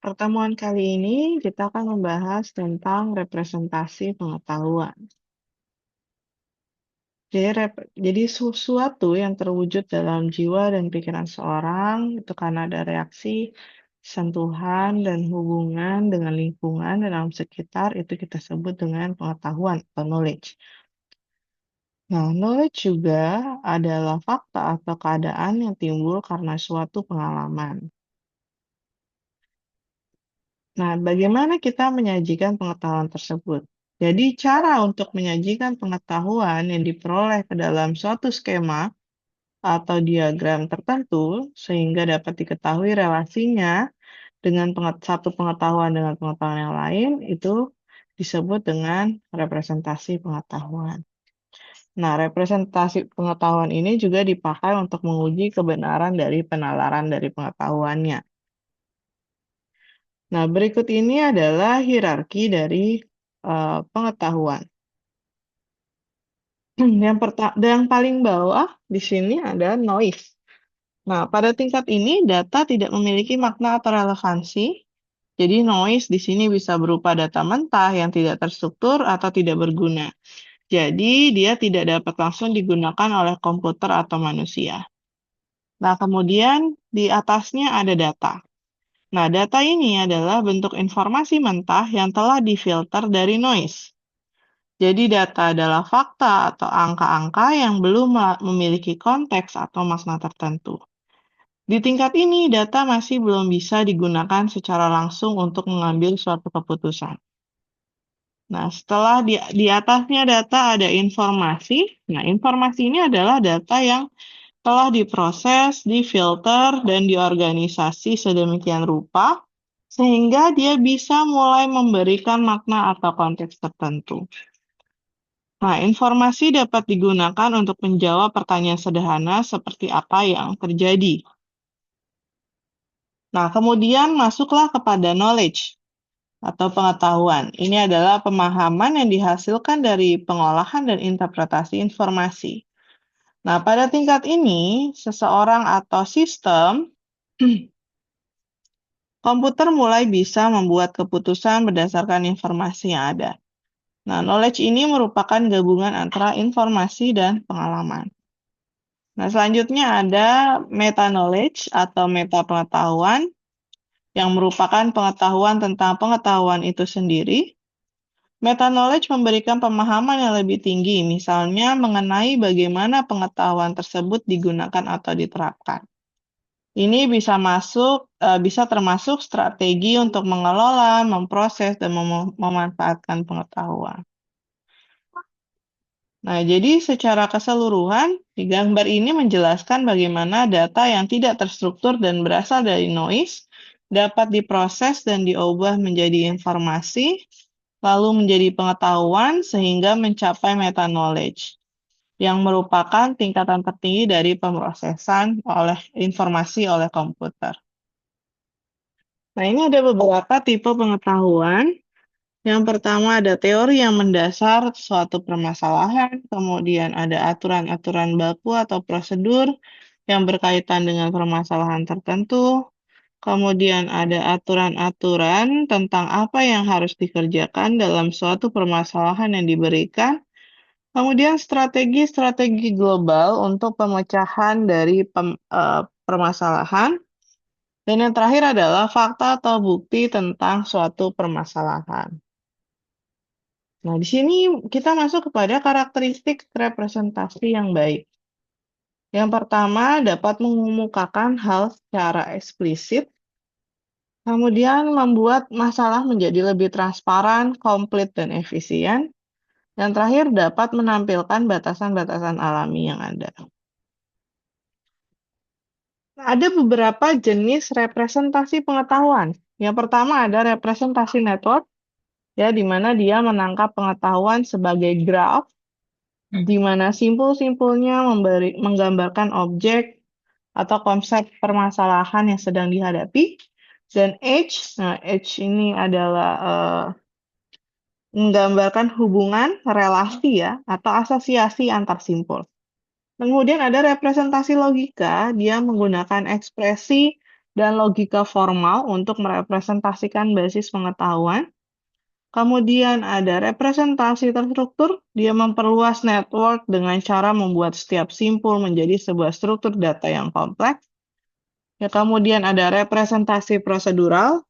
Pertemuan kali ini kita akan membahas tentang representasi pengetahuan. Jadi sesuatu yang terwujud dalam jiwa dan pikiran seorang itu karena ada reaksi, sentuhan, dan hubungan dengan lingkungan dan alam sekitar itu kita sebut dengan pengetahuan atau knowledge. Nah, knowledge juga adalah fakta atau keadaan yang timbul karena suatu pengalaman. Nah, bagaimana kita menyajikan pengetahuan tersebut? Jadi, cara untuk menyajikan pengetahuan yang diperoleh ke dalam suatu skema atau diagram tertentu, sehingga dapat diketahui relasinya dengan satu pengetahuan dengan pengetahuan yang lain, itu disebut dengan representasi pengetahuan. Nah, representasi pengetahuan ini juga dipakai untuk menguji kebenaran dari penalaran dari pengetahuannya. Nah, berikut ini adalah hierarki dari pengetahuan. Yang paling bawah di sini ada noise. Nah, pada tingkat ini data tidak memiliki makna atau relevansi. Jadi noise di sini bisa berupa data mentah yang tidak terstruktur atau tidak berguna. Jadi dia tidak dapat langsung digunakan oleh komputer atau manusia. Nah, kemudian di atasnya ada data. Nah, data ini adalah bentuk informasi mentah yang telah difilter dari noise. Jadi data adalah fakta atau angka-angka yang belum memiliki konteks atau makna tertentu. Di tingkat ini, data masih belum bisa digunakan secara langsung untuk mengambil suatu keputusan. Nah, setelah di atasnya data ada informasi. Nah, informasi ini adalah data yang telah diproses, difilter, dan diorganisasi sedemikian rupa sehingga dia bisa mulai memberikan makna atau konteks tertentu. Nah, informasi dapat digunakan untuk menjawab pertanyaan sederhana seperti apa yang terjadi. Nah, kemudian masuklah kepada knowledge atau pengetahuan. Ini adalah pemahaman yang dihasilkan dari pengolahan dan interpretasi informasi. Nah, pada tingkat ini, seseorang atau sistem komputer mulai bisa membuat keputusan berdasarkan informasi yang ada. Nah, knowledge ini merupakan gabungan antara informasi dan pengalaman. Nah, selanjutnya ada meta-knowledge atau meta-pengetahuan yang merupakan pengetahuan tentang pengetahuan itu sendiri. Meta-knowledge memberikan pemahaman yang lebih tinggi, misalnya mengenai bagaimana pengetahuan tersebut digunakan atau diterapkan. Ini bisa termasuk strategi untuk mengelola, memproses, dan memanfaatkan pengetahuan. Nah, jadi secara keseluruhan, di gambar ini menjelaskan bagaimana data yang tidak terstruktur dan berasal dari noise dapat diproses dan diubah menjadi informasi, lalu menjadi pengetahuan sehingga mencapai meta-knowledge, yang merupakan tingkatan tertinggi dari pemrosesan informasi oleh komputer. Nah, ini ada beberapa tipe pengetahuan. Yang pertama ada teori yang mendasar suatu permasalahan, kemudian ada aturan-aturan baku atau prosedur yang berkaitan dengan permasalahan tertentu, kemudian ada aturan-aturan tentang apa yang harus dikerjakan dalam suatu permasalahan yang diberikan, kemudian strategi-strategi global untuk pemecahan dari permasalahan, dan yang terakhir adalah fakta atau bukti tentang suatu permasalahan. Nah, di sini kita masuk kepada karakteristik representasi yang baik. Yang pertama, dapat mengemukakan hal secara eksplisit, kemudian membuat masalah menjadi lebih transparan, komplit, dan efisien. Dan terakhir, dapat menampilkan batasan-batasan alami yang ada. Nah, ada beberapa jenis representasi pengetahuan. Yang pertama ada representasi network, ya, di mana dia menangkap pengetahuan sebagai graf, di mana simpul-simpulnya menggambarkan objek atau konsep permasalahan yang sedang dihadapi. Dan edge, nah edge ini adalah menggambarkan hubungan, relasi ya, atau asosiasi antar simpul. Kemudian ada representasi logika, dia menggunakan ekspresi dan logika formal untuk merepresentasikan basis pengetahuan. Kemudian ada representasi terstruktur, dia memperluas network dengan cara membuat setiap simpul menjadi sebuah struktur data yang kompleks. Ya, kemudian ada representasi prosedural,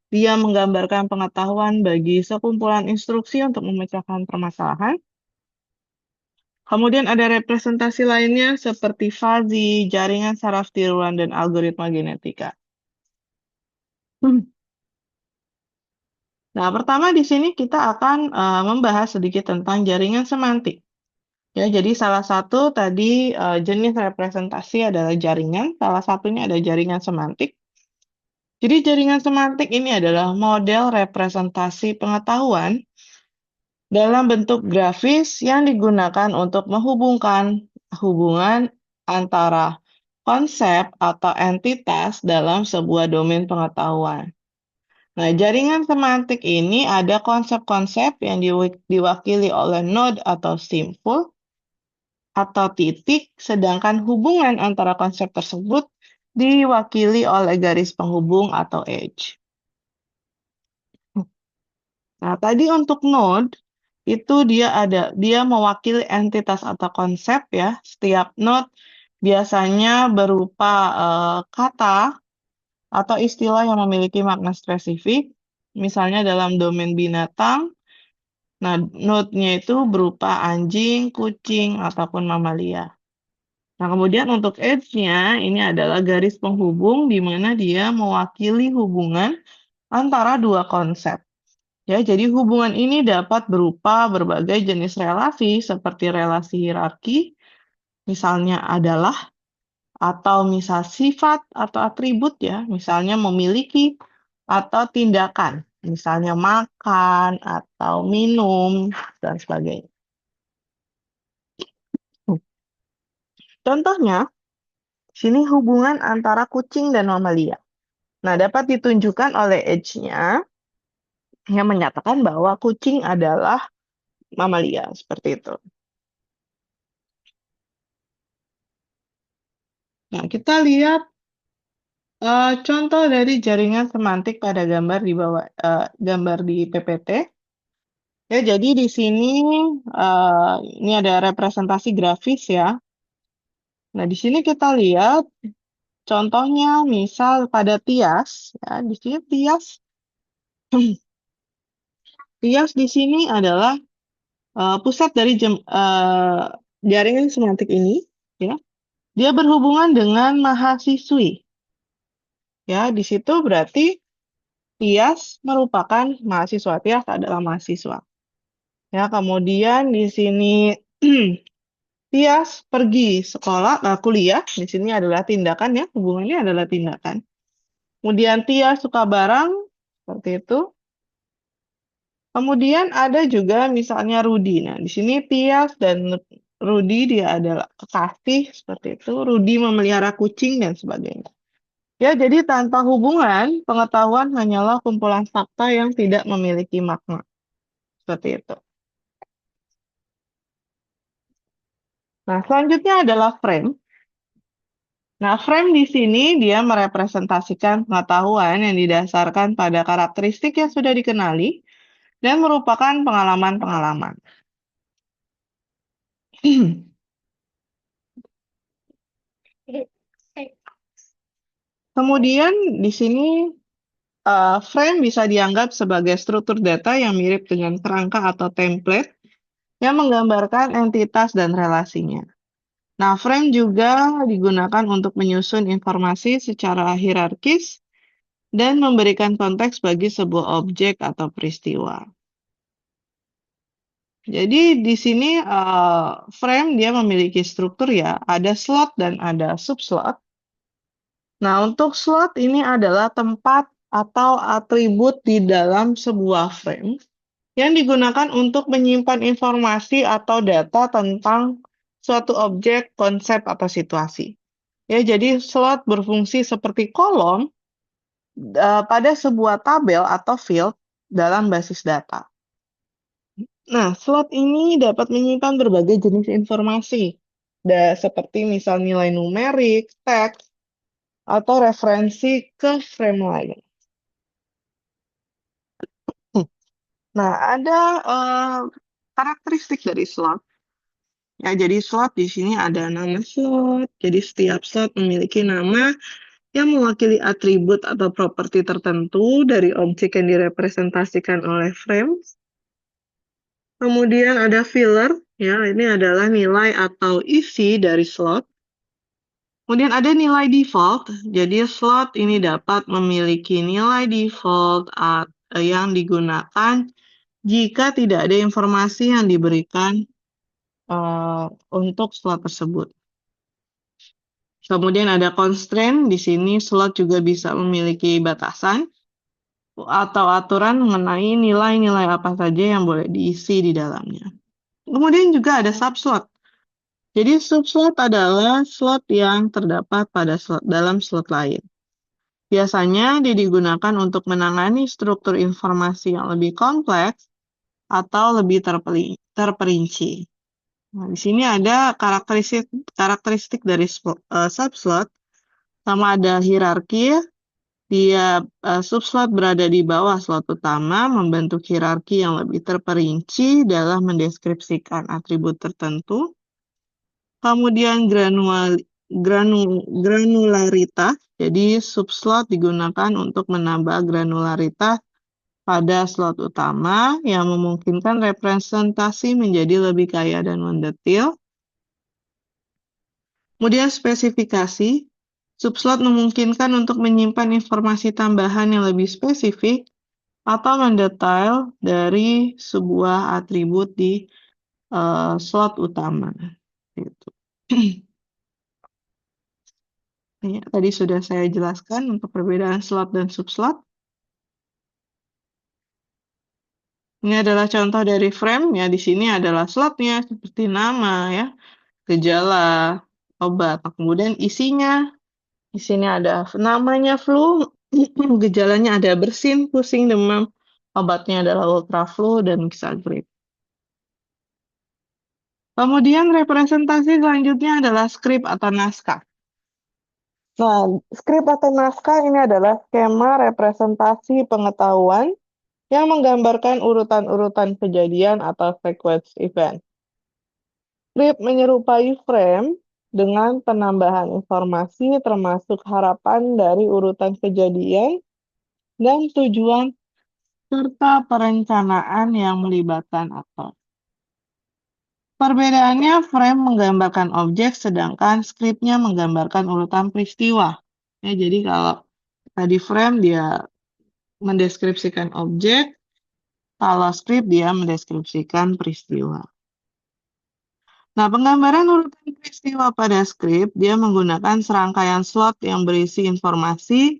dia menggambarkan pengetahuan bagi sekumpulan instruksi untuk memecahkan permasalahan. Kemudian ada representasi lainnya seperti fuzzy, jaringan saraf tiruan, dan algoritma genetika. Nah, pertama di sini kita akan membahas sedikit tentang jaringan semantik. Ya, jadi salah satu tadi jenis representasi adalah jaringan, salah satunya ada jaringan semantik. Jadi jaringan semantik ini adalah model representasi pengetahuan dalam bentuk grafis yang digunakan untuk menghubungkan hubungan antara konsep atau entitas dalam sebuah domain pengetahuan. Nah, jaringan semantik ini ada konsep-konsep yang diwakili oleh node atau simpul atau titik, sedangkan hubungan antara konsep tersebut diwakili oleh garis penghubung atau edge. Nah, tadi untuk node itu dia mewakili entitas atau konsep ya. Setiap node biasanya berupa kata atau istilah yang memiliki makna spesifik. Misalnya dalam domain binatang, nah node-nya itu berupa anjing, kucing, ataupun mamalia. Nah, kemudian untuk edge-nya ini adalah garis penghubung di mana dia mewakili hubungan antara dua konsep. Ya, jadi hubungan ini dapat berupa berbagai jenis relasi seperti relasi hierarki, misalnya adalah, atau misal sifat atau atribut ya, misalnya memiliki atau tindakan, misalnya makan atau minum dan sebagainya. Contohnya, sini hubungan antara kucing dan mamalia. Nah, dapat ditunjukkan oleh edge-nya yang menyatakan bahwa kucing adalah mamalia, seperti itu. Nah, kita lihat contoh dari jaringan semantik pada gambar di bawah gambar di PPT. Ya, jadi di sini ini ada representasi grafis ya. Nah, di sini kita lihat contohnya misal pada Tias ya, di sini Tias Tias di sini adalah pusat dari jaringan semantik ini ya. Dia berhubungan dengan mahasiswi. Ya, di situ berarti Tias merupakan mahasiswa. Tias adalah mahasiswa. Ya, kemudian di sini Tias pergi sekolah, kuliah. Di sini adalah tindakan ya, hubungannya adalah tindakan. Kemudian Tias suka barang, seperti itu. Kemudian ada juga misalnya Rudi. Nah, di sini Tias dan Rudi dia adalah kekasih, seperti itu. Rudi memelihara kucing dan sebagainya. Ya, jadi tanpa hubungan, pengetahuan hanyalah kumpulan fakta yang tidak memiliki makna. Seperti itu. Nah, selanjutnya adalah frame. Nah, frame di sini dia merepresentasikan pengetahuan yang didasarkan pada karakteristik yang sudah dikenali dan merupakan pengalaman-pengalaman. Kemudian di sini frame bisa dianggap sebagai struktur data yang mirip dengan kerangka atau template yang menggambarkan entitas dan relasinya. Nah, frame juga digunakan untuk menyusun informasi secara hierarkis dan memberikan konteks bagi sebuah objek atau peristiwa. Jadi di sini frame dia memiliki struktur ya, ada slot dan ada subslot. Nah, untuk slot ini adalah tempat atau atribut di dalam sebuah frame yang digunakan untuk menyimpan informasi atau data tentang suatu objek, konsep, atau situasi. Ya, jadi slot berfungsi seperti kolom pada sebuah tabel atau field dalam basis data. Nah, slot ini dapat menyimpan berbagai jenis informasi, seperti misal nilai numerik, teks, atau referensi ke frame lain. Nah, ada karakteristik dari slot. Ya, jadi slot di sini ada nama slot. Jadi setiap slot memiliki nama yang mewakili atribut atau properti tertentu dari objek yang direpresentasikan oleh frame. Kemudian ada filler, ya, ini adalah nilai atau isi dari slot. Kemudian ada nilai default, jadi slot ini dapat memiliki nilai default yang digunakan jika tidak ada informasi yang diberikan untuk slot tersebut. Kemudian ada constraint, di sini slot juga bisa memiliki batasan atau aturan mengenai nilai-nilai apa saja yang boleh diisi di dalamnya. Kemudian juga ada subslot. Jadi subslot adalah slot yang terdapat pada dalam slot lain. Biasanya dia digunakan untuk menangani struktur informasi yang lebih kompleks atau lebih terperinci. Nah, di sini ada karakteristik dari subslot, sama ada hierarki. Dia subslot berada di bawah slot utama, membentuk hierarki yang lebih terperinci dalam mendeskripsikan atribut tertentu. Kemudian granularitas, jadi subslot digunakan untuk menambah granularitas pada slot utama yang memungkinkan representasi menjadi lebih kaya dan mendetail. Kemudian spesifikasi, subslot memungkinkan untuk menyimpan informasi tambahan yang lebih spesifik atau mendetail dari sebuah atribut di slot utama. Gitu. Ya, tadi sudah saya jelaskan untuk perbedaan slot dan subslot. Ini adalah contoh dari frame, ya di sini adalah slotnya seperti nama, ya, gejala, obat. Nah, kemudian isinya, di sini ada namanya flu, gejalanya ada bersin, pusing, demam, obatnya adalah ultraflu dan bisa grip. Kemudian representasi selanjutnya adalah skrip atau naskah. Nah, skrip atau naskah ini adalah skema representasi pengetahuan yang menggambarkan urutan-urutan kejadian atau sequence event. Skrip menyerupai frame dengan penambahan informasi termasuk harapan dari urutan kejadian dan tujuan serta perencanaan yang melibatkan aktor. Perbedaannya, frame menggambarkan objek, sedangkan skripnya menggambarkan urutan peristiwa. Ya, jadi kalau tadi frame dia mendeskripsikan objek, kalau skrip dia mendeskripsikan peristiwa. Nah, penggambaran urutan peristiwa pada skrip, dia menggunakan serangkaian slot yang berisi informasi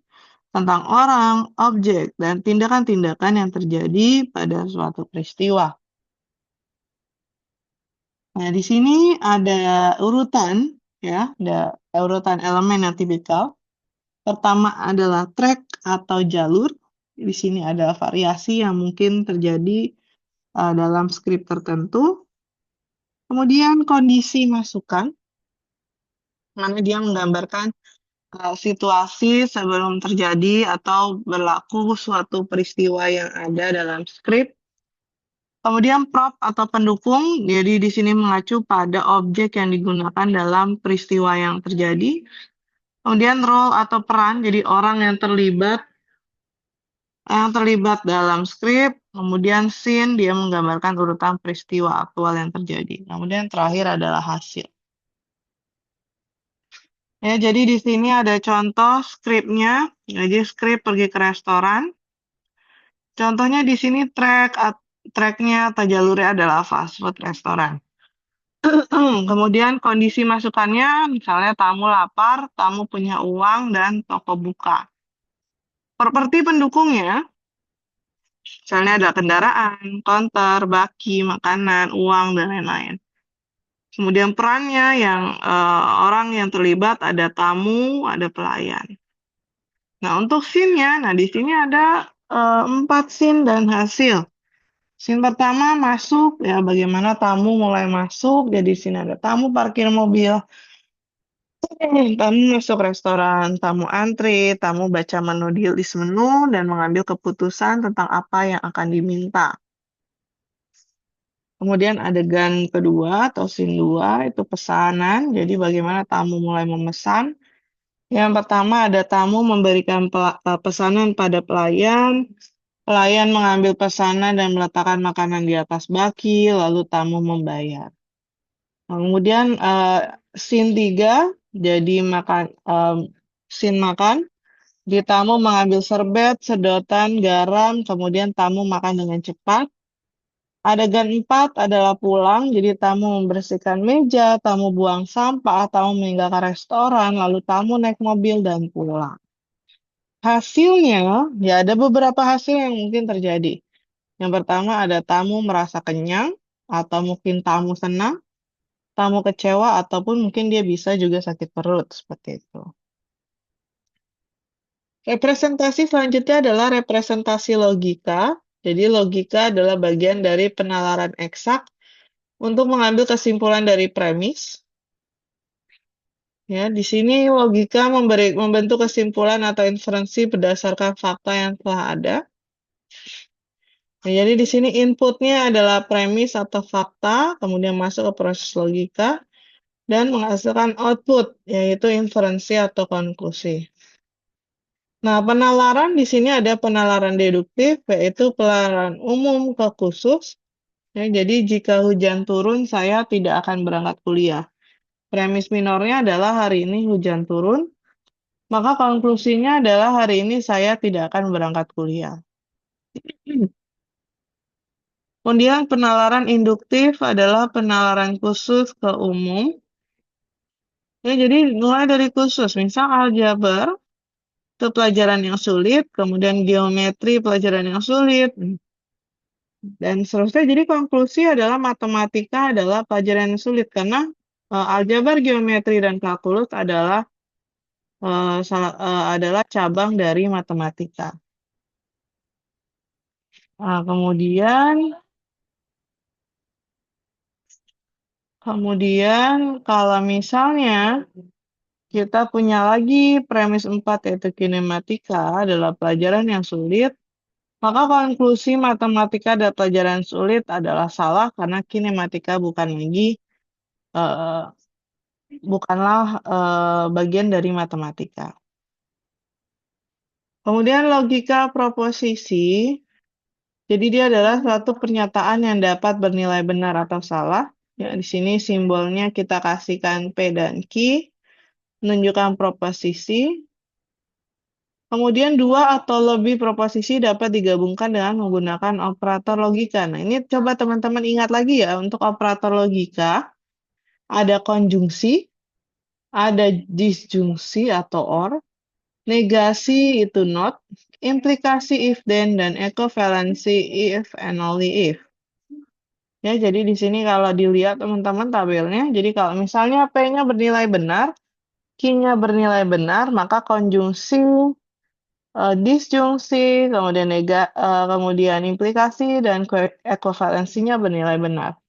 tentang orang, objek, dan tindakan-tindakan yang terjadi pada suatu peristiwa. Nah, di sini ada urutan, ya, ada urutan elemen yang tipikal. Pertama adalah track atau jalur. Di sini ada variasi yang mungkin terjadi dalam skrip tertentu. Kemudian kondisi masukan, mana dia menggambarkan situasi sebelum terjadi atau berlaku suatu peristiwa yang ada dalam skrip. Kemudian prop atau pendukung, jadi di sini mengacu pada objek yang digunakan dalam peristiwa yang terjadi. Kemudian role atau peran, jadi orang yang terlibat dalam skrip. Kemudian scene, dia menggambarkan urutan peristiwa aktual yang terjadi. Kemudian terakhir adalah hasil. Ya, jadi di sini ada contoh skripnya. Jadi skrip pergi ke restoran. Contohnya di sini tracknya atau jalurnya adalah fast food restoran. Kemudian kondisi masukannya, misalnya tamu lapar, tamu punya uang, dan toko buka. Properti pendukungnya, misalnya ada kendaraan, konter, baki, makanan, uang, dan lain-lain. Kemudian perannya yang orang yang terlibat ada tamu, ada pelayan. Nah, untuk scene-nya, nah di sini ada 4 scene dan hasil. Scene pertama masuk, ya bagaimana tamu mulai masuk. Jadi di sini ada tamu parkir mobil, Tamu masuk restoran, tamu antri, tamu baca menu di list menu dan mengambil keputusan tentang apa yang akan diminta. Kemudian adegan kedua atau scene 2 itu pesanan. Jadi bagaimana tamu mulai memesan. Yang pertama ada tamu memberikan pesanan pada pelayan. Pelayan mengambil pesanan dan meletakkan makanan di atas baki, lalu tamu membayar. Kemudian scene 3 jadi scene makan. Di tamu mengambil serbet, sedotan, garam, kemudian tamu makan dengan cepat. Adegan 4 adalah pulang, jadi tamu membersihkan meja, tamu buang sampah, tamu meninggalkan restoran, lalu tamu naik mobil dan pulang. Hasilnya, ya ada beberapa hasil yang mungkin terjadi. Yang pertama ada tamu merasa kenyang, atau mungkin tamu senang, tamu kecewa, ataupun mungkin dia bisa juga sakit perut, seperti itu. Representasi selanjutnya adalah representasi logika. Jadi logika adalah bagian dari penalaran eksak untuk mengambil kesimpulan dari premis. Ya, di sini logika membentuk kesimpulan atau inferensi berdasarkan fakta yang telah ada. Nah, jadi di sini inputnya adalah premis atau fakta, kemudian masuk ke proses logika, dan menghasilkan output, yaitu inferensi atau konklusi. Nah, penalaran di sini ada penalaran deduktif, yaitu penalaran umum ke khusus. Ya, jadi jika hujan turun, saya tidak akan berangkat kuliah. Premis minornya adalah hari ini hujan turun, maka konklusinya adalah hari ini saya tidak akan berangkat kuliah. Kemudian penalaran induktif adalah penalaran khusus ke umum. Ya, jadi mulai dari khusus, misal aljabar, itu pelajaran yang sulit, kemudian geometri pelajaran yang sulit, dan seterusnya. Jadi konklusi adalah matematika adalah pelajaran yang sulit karena aljabar, geometri, dan kalkulus adalah cabang dari matematika. Nah, kemudian kalau misalnya kita punya lagi premis 4 yaitu kinematika adalah pelajaran yang sulit, maka konklusi matematika dan pelajaran sulit adalah salah karena kinematika bukanlah bagian dari matematika. Kemudian logika proposisi, jadi dia adalah suatu pernyataan yang dapat bernilai benar atau salah. Ya, di sini simbolnya kita kasihkan P dan Q, menunjukkan proposisi. Kemudian dua atau lebih proposisi dapat digabungkan dengan menggunakan operator logika. Nah, ini coba teman-teman ingat lagi ya, untuk operator logika, ada konjungsi, ada disjungsi atau or, negasi itu not, implikasi if then, dan ekovalensi if and only if. Ya, jadi di sini kalau dilihat teman-teman tabelnya, jadi kalau misalnya P-nya bernilai benar, Q-nya bernilai benar, maka konjungsi, disjungsi, kemudian implikasi, dan ekovalensinya bernilai benar.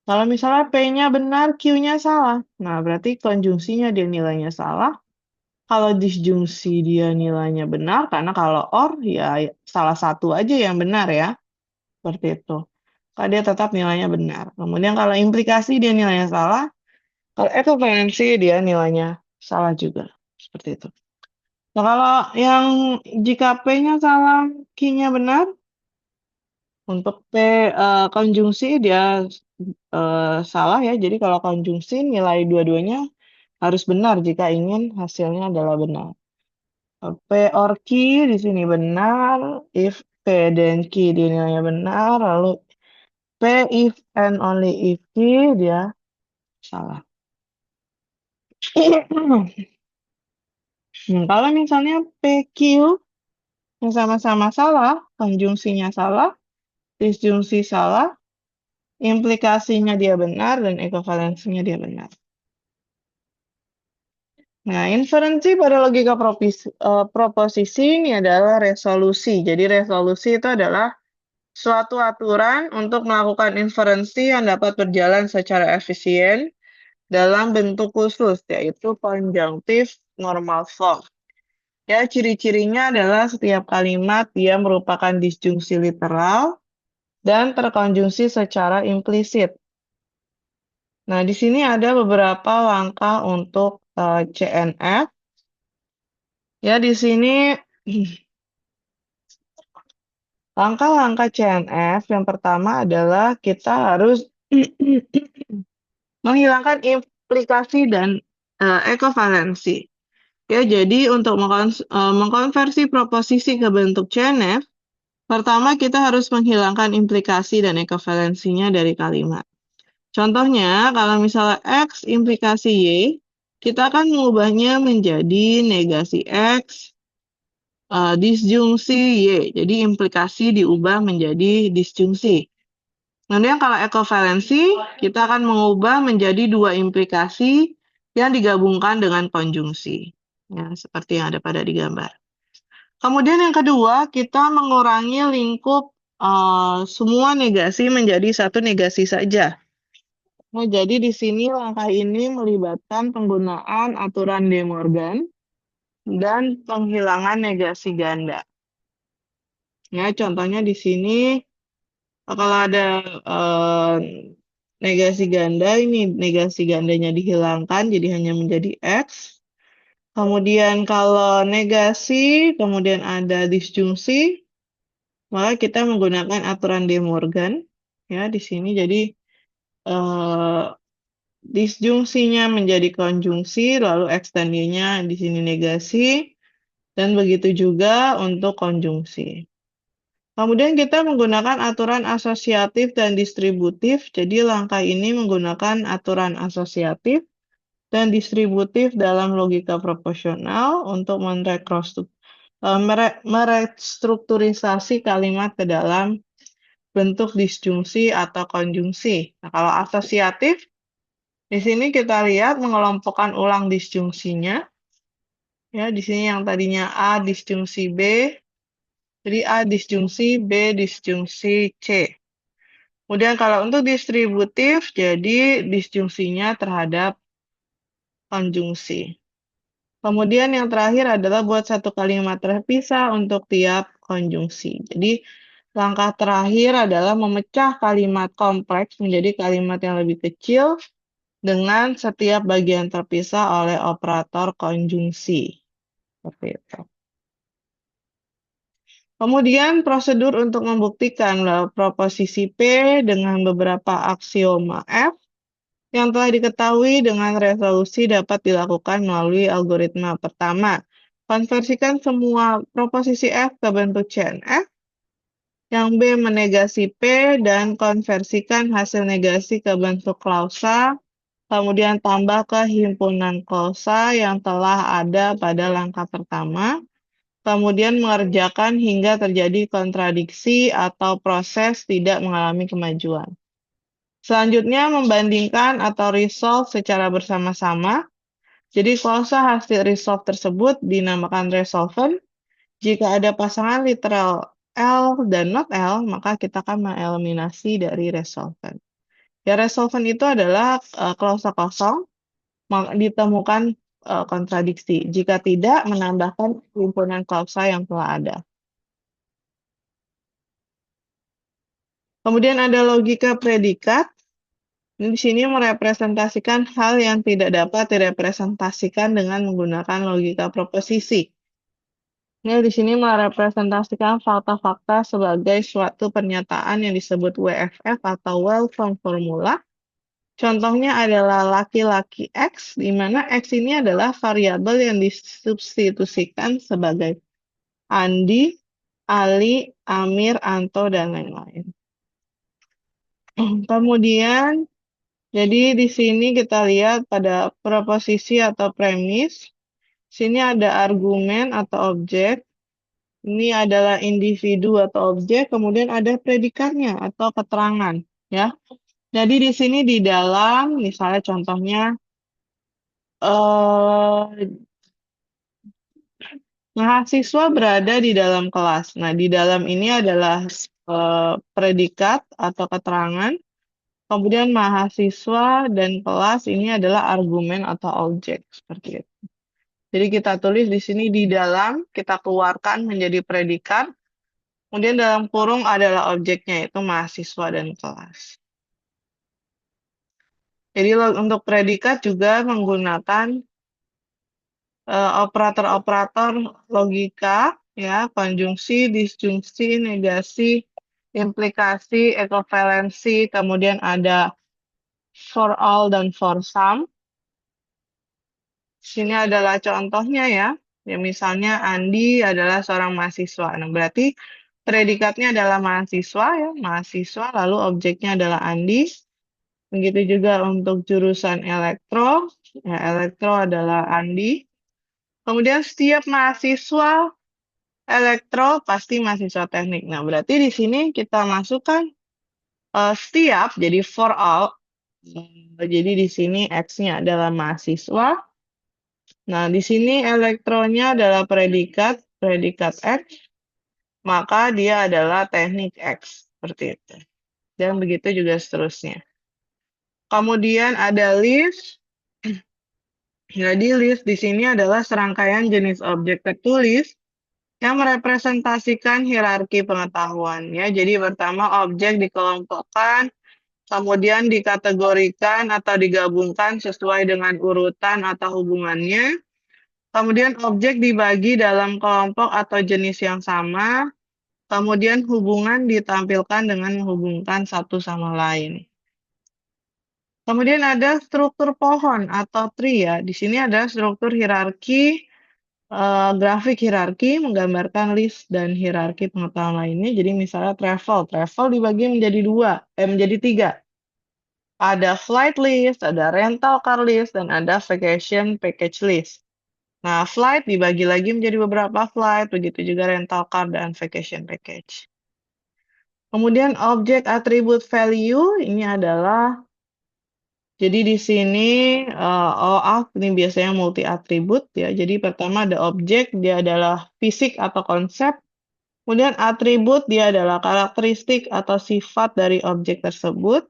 Kalau misalnya P-nya benar, Q-nya salah. Nah, berarti konjungsinya dia nilainya salah. Kalau disjungsi dia nilainya benar, karena kalau or, ya salah satu aja yang benar ya. Seperti itu. Kalau dia tetap nilainya benar. Kemudian kalau implikasi dia nilainya salah. Kalau ekovalensi dia nilainya salah juga. Seperti itu. Nah, kalau yang jika P-nya salah, Q-nya benar, untuk P konjungsi dia salah ya. Jadi kalau konjungsi nilai dua-duanya harus benar jika ingin hasilnya adalah benar. P or Q di sini benar, if P dan Q dia nilainya benar, lalu P if and only if Q dia salah. Kalau misalnya PQ yang sama-sama salah, konjungsinya salah, disjungsi salah, implikasinya dia benar, dan ekovalensinya dia benar. Nah, inferensi pada logika proposisi ini adalah resolusi. Jadi resolusi itu adalah suatu aturan untuk melakukan inferensi yang dapat berjalan secara efisien dalam bentuk khusus, yaitu konjunktif normal form. Ya, ciri-cirinya adalah setiap kalimat dia merupakan disjungsi literal dan terkonjungsi secara implisit. Nah, di sini ada beberapa langkah untuk CNF. Ya, di sini langkah-langkah CNF yang pertama adalah kita harus menghilangkan implikasi dan ekovalensi. Ya, jadi untuk mengkonversi proposisi ke bentuk CNF, pertama kita harus menghilangkan implikasi dan ekovalensinya dari kalimat. Contohnya, kalau misalnya X implikasi Y, kita akan mengubahnya menjadi negasi X, disjungsi Y. Jadi implikasi diubah menjadi disjungsi. Kemudian kalau ekovalensi, kita akan mengubah menjadi dua implikasi yang digabungkan dengan konjungsi. Ya, seperti yang ada pada di gambar. Kemudian yang kedua, kita mengurangi lingkup semua negasi menjadi satu negasi saja. Nah, jadi di sini langkah ini melibatkan penggunaan aturan De Morgan dan penghilangan negasi ganda. Ya, contohnya di sini kalau ada negasi ganda, ini negasi gandanya dihilangkan, jadi hanya menjadi X. Kemudian kalau negasi, kemudian ada disjungsi, maka kita menggunakan aturan De Morgan. Ya, di sini jadi disjungsinya menjadi konjungsi, lalu X dan Y-nya di sini negasi, dan begitu juga untuk konjungsi. Kemudian kita menggunakan aturan asosiatif dan distributif. Jadi langkah ini menggunakan aturan asosiatif dan distributif dalam logika proporsional untuk merestrukturisasi kalimat ke dalam bentuk disjungsi atau konjungsi. Nah, kalau asosiatif, di sini kita lihat mengelompokkan ulang disjungsinya. Ya, di sini yang tadinya A disjungsi B, jadi A disjungsi, B disjungsi C. Kemudian kalau untuk distributif, jadi disjungsinya terhadap konjungsi. Kemudian yang terakhir adalah buat satu kalimat terpisah untuk tiap konjungsi. Jadi langkah terakhir adalah memecah kalimat kompleks menjadi kalimat yang lebih kecil dengan setiap bagian terpisah oleh operator konjungsi. Seperti itu. Kemudian prosedur untuk membuktikan bahwa proposisi P dengan beberapa aksioma F yang telah diketahui dengan resolusi dapat dilakukan melalui algoritma pertama. Konversikan semua proposisi F ke bentuk CNF, yang B menegasi P, dan konversikan hasil negasi ke bentuk klausa, kemudian tambah ke himpunan klausa yang telah ada pada langkah pertama, kemudian mengerjakan hingga terjadi kontradiksi atau proses tidak mengalami kemajuan. Selanjutnya, membandingkan atau resolve secara bersama-sama. Jadi, klausa hasil resolve tersebut dinamakan resolvent. Jika ada pasangan literal L dan not L, maka kita akan mengeliminasi dari resolvent. Ya, resolvent itu adalah klausa kosong, ditemukan kontradiksi. Jika tidak, menambahkan himpunan klausa yang telah ada. Kemudian ada logika predikat. Di sini merepresentasikan hal yang tidak dapat direpresentasikan dengan menggunakan logika proposisi. Ini di sini merepresentasikan fakta-fakta sebagai suatu pernyataan yang disebut WFF atau well-formed formula. Contohnya adalah laki-laki X, di mana X ini adalah variabel yang disubstitusikan sebagai Andi, Ali, Amir, Anto, dan lain-lain. Kemudian, jadi di sini kita lihat pada proposisi atau premis. Sini ada argumen atau objek. Ini adalah individu atau objek, kemudian ada predikatnya atau keterangan, ya. Jadi di sini di dalam, misalnya contohnya, mahasiswa berada di dalam kelas. Nah, di dalam ini adalah predikat atau keterangan. Kemudian mahasiswa dan kelas ini adalah argumen atau objek, seperti itu. Jadi kita tulis di sini di dalam, kita keluarkan menjadi predikat, kemudian dalam kurung adalah objeknya, yaitu mahasiswa dan kelas. Jadi untuk predikat juga menggunakan operator-operator logika, ya, konjungsi, disjungsi, negasi, implikasi, ekovalensi, kemudian ada for all dan for some. Sini adalah contohnya ya. Ya misalnya Andi adalah seorang mahasiswa. Nah, berarti predikatnya adalah mahasiswa ya, mahasiswa, lalu objeknya adalah Andi. Begitu juga untuk jurusan elektro, ya elektro adalah Andi. Kemudian setiap mahasiswa elektro pasti mahasiswa teknik. Nah, berarti di sini kita masukkan setiap, jadi for all. Jadi di sini X-nya adalah mahasiswa. Nah, di sini elektronya adalah predikat X, maka dia adalah teknik X, seperti itu. Dan begitu juga seterusnya. Kemudian ada list. Jadi list di sini adalah serangkaian jenis objek tertulis yang merepresentasikan hierarki pengetahuan. Ya, jadi pertama objek dikelompokkan, kemudian dikategorikan atau digabungkan sesuai dengan urutan atau hubungannya. Kemudian objek dibagi dalam kelompok atau jenis yang sama. Kemudian hubungan ditampilkan dengan menghubungkan satu sama lain. Kemudian ada struktur pohon atau tree ya. Di sini ada struktur hierarki, grafik hierarki menggambarkan list dan hierarki pengetahuan lainnya. Jadi misalnya travel dibagi menjadi tiga. Ada flight list, ada rental car list, dan ada vacation package list. Nah, flight dibagi lagi menjadi beberapa flight, begitu juga rental car dan vacation package. Kemudian objek atribut value ini adalah, jadi di sini OAuth ini biasanya multi atribut ya. Jadi pertama ada objek, dia adalah fisik atau konsep. Kemudian atribut dia adalah karakteristik atau sifat dari objek tersebut.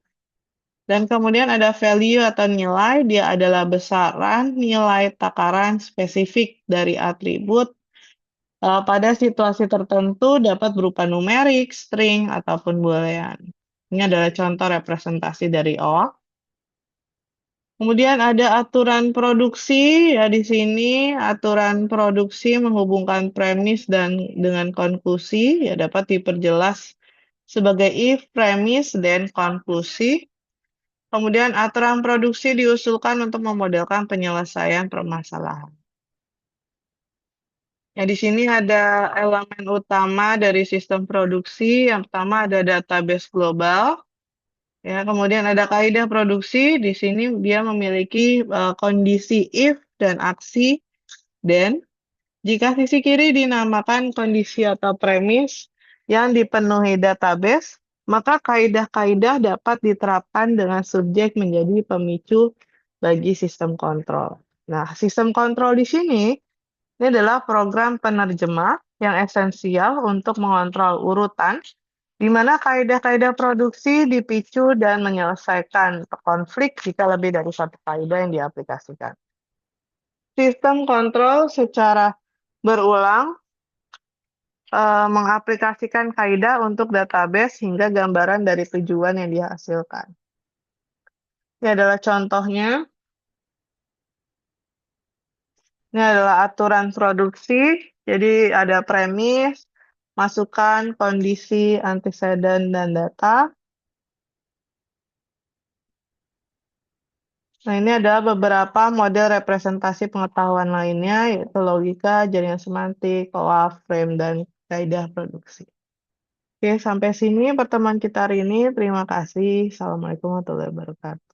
Dan kemudian ada value atau nilai, dia adalah besaran, nilai takaran spesifik dari atribut. Pada situasi tertentu dapat berupa numerik, string, ataupun boolean. Ini adalah contoh representasi dari OAuth. Kemudian ada aturan produksi, ya di sini aturan produksi menghubungkan premis dan dengan konklusi, ya dapat diperjelas sebagai if, premis, dan konklusi. Kemudian aturan produksi diusulkan untuk memodelkan penyelesaian permasalahan. Ya, di sini ada elemen utama dari sistem produksi. Yang pertama ada database global. Ya, kemudian ada kaidah produksi. Di sini dia memiliki kondisi if dan aksi then. Jika sisi kiri dinamakan kondisi atau premis yang dipenuhi database, maka kaidah-kaidah dapat diterapkan dengan subjek menjadi pemicu bagi sistem kontrol. Nah, sistem kontrol di sini ini adalah program penerjemah yang esensial untuk mengontrol urutan, di mana kaidah-kaidah produksi dipicu dan menyelesaikan konflik jika lebih dari satu kaidah yang diaplikasikan. Sistem kontrol secara berulang mengaplikasikan kaidah untuk database hingga gambaran dari tujuan yang dihasilkan. Ini adalah contohnya. Ini adalah aturan produksi. Jadi ada premis, masukan, kondisi, antecedent, dan data. Nah, ini adalah beberapa model representasi pengetahuan lainnya, yaitu logika, jaringan semantik, OAuth, frame, dan kaidah produksi. Oke, sampai sini pertemuan kita hari ini. Terima kasih. Assalamualaikum warahmatullahi wabarakatuh.